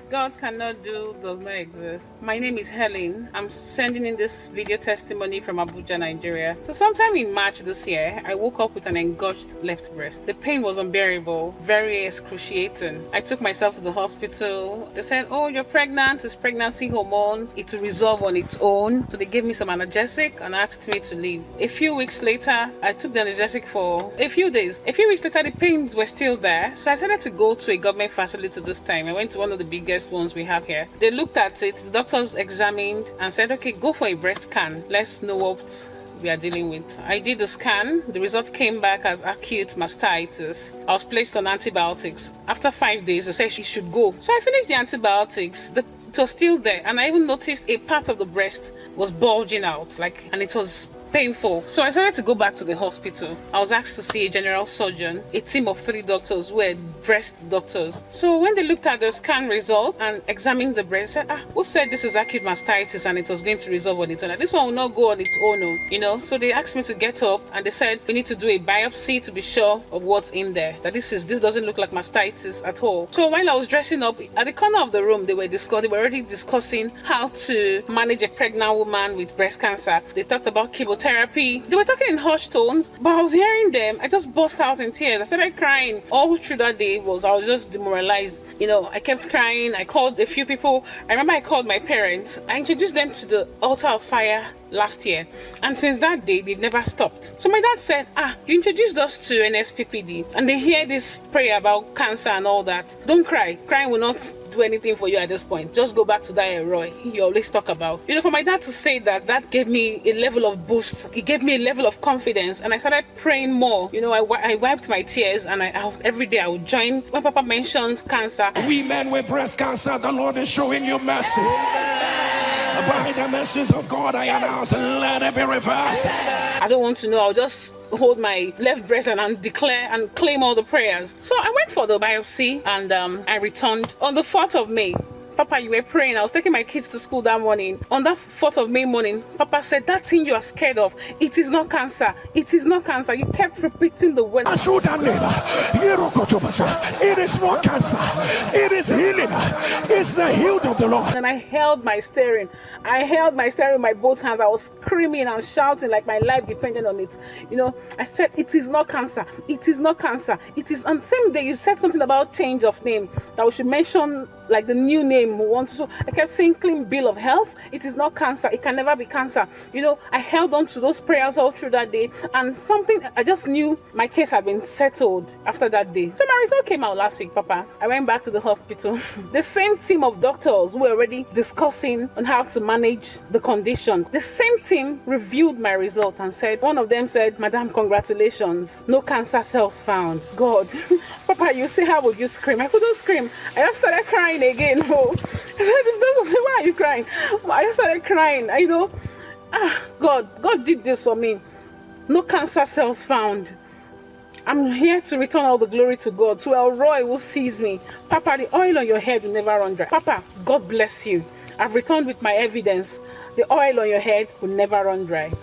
God cannot do does not exist. My name is Helen. I'm sending in this video testimony from Abuja, Nigeria. So sometime in March this year, I woke up with an engorged left breast. The pain was unbearable, very excruciating. I took myself to the hospital. They said, oh, you're pregnant, it's pregnancy hormones. It will resolve on its own. So they gave me some analgesic and asked me to leave. A few weeks later, I took the analgesic for a few days. A few weeks later, the pains were still there. So I decided to go to a government facility this time. I went to one of the biggest ones we have here. They looked at it, the doctors examined and said, okay, go for a breast scan. Let's know what we are dealing with. I did the scan. The result came back as acute mastitis. I was placed on antibiotics. After 5 days, they said she should go. So I finished the antibiotics. It was still there, and I even noticed a part of the breast was bulging out, and it was painful. So I decided to go back to the hospital. I was asked to see a general surgeon, a team of 3 doctors who were breast doctors. So when they looked at the scan result and examined the breast, they said, who said this is acute mastitis and it was going to resolve on its own? This one will not go on its own, So they asked me to get up and they said, we need to do a biopsy to be sure of what's in there, that this doesn't look like mastitis at all. So while I was dressing up, at the corner of the room, they were already discussing how to manage a pregnant woman with breast cancer. They talked about chemotherapy. They were talking in hushed tones, but I was hearing them. I just burst out in tears. I started crying. All through that day I was just demoralized. I kept crying. I called a few people. I remember I called my parents. I introduced them to the altar of fire last year, and since that day they've never stopped. So my dad said, you introduced us to NSPPD and they hear this prayer about cancer and all that. Don't cry. Crying will not do anything for you at this point. Just go back to that Roy you always talk about. For my dad to say that gave me a level of boost. It gave me a level of confidence, and I started praying more. I wiped my tears, and every day I would join when Papa mentions cancer. We men with breast cancer, the Lord is showing you mercy. By the message of God, I announce, let it be reversed. I don't want to know. I'll just hold my left breast and declare and claim all the prayers. So I went for the biopsy, and I returned on the 4th of May. Papa, you were praying. I was taking my kids to school that morning. On that 4th of May morning, Papa said, that thing you are scared of, it is not cancer. It is not cancer. You kept repeating the word. It is not cancer. It is healing. It's the healed of the Lord. And I held my steering. With my both hands. I was screaming and shouting like my life depended on it. I said, it is not cancer. It is not cancer. It is. And same day, you said something about change of name, that we should mention the new name we want to. So I kept saying clean bill of health. It is not cancer. It can never be cancer. I held on to those prayers all through that day, and I just knew my case had been settled after that day. So my result came out last week, Papa. I went back to the hospital. The same team of doctors who were already discussing on how to manage the condition, the same team reviewed my result and said, one of them said, Madam, congratulations, no cancer cells found. God, Papa, you say, how would you scream? I couldn't scream. I just started crying again. I said, why are you crying? I just started crying. God did this for me. No cancer cells found. I'm here to return all the glory to God, to El Roy who sees me. Papa, the oil on your head will never run dry. Papa, God bless you. I've returned with my evidence. The oil on your head will never run dry.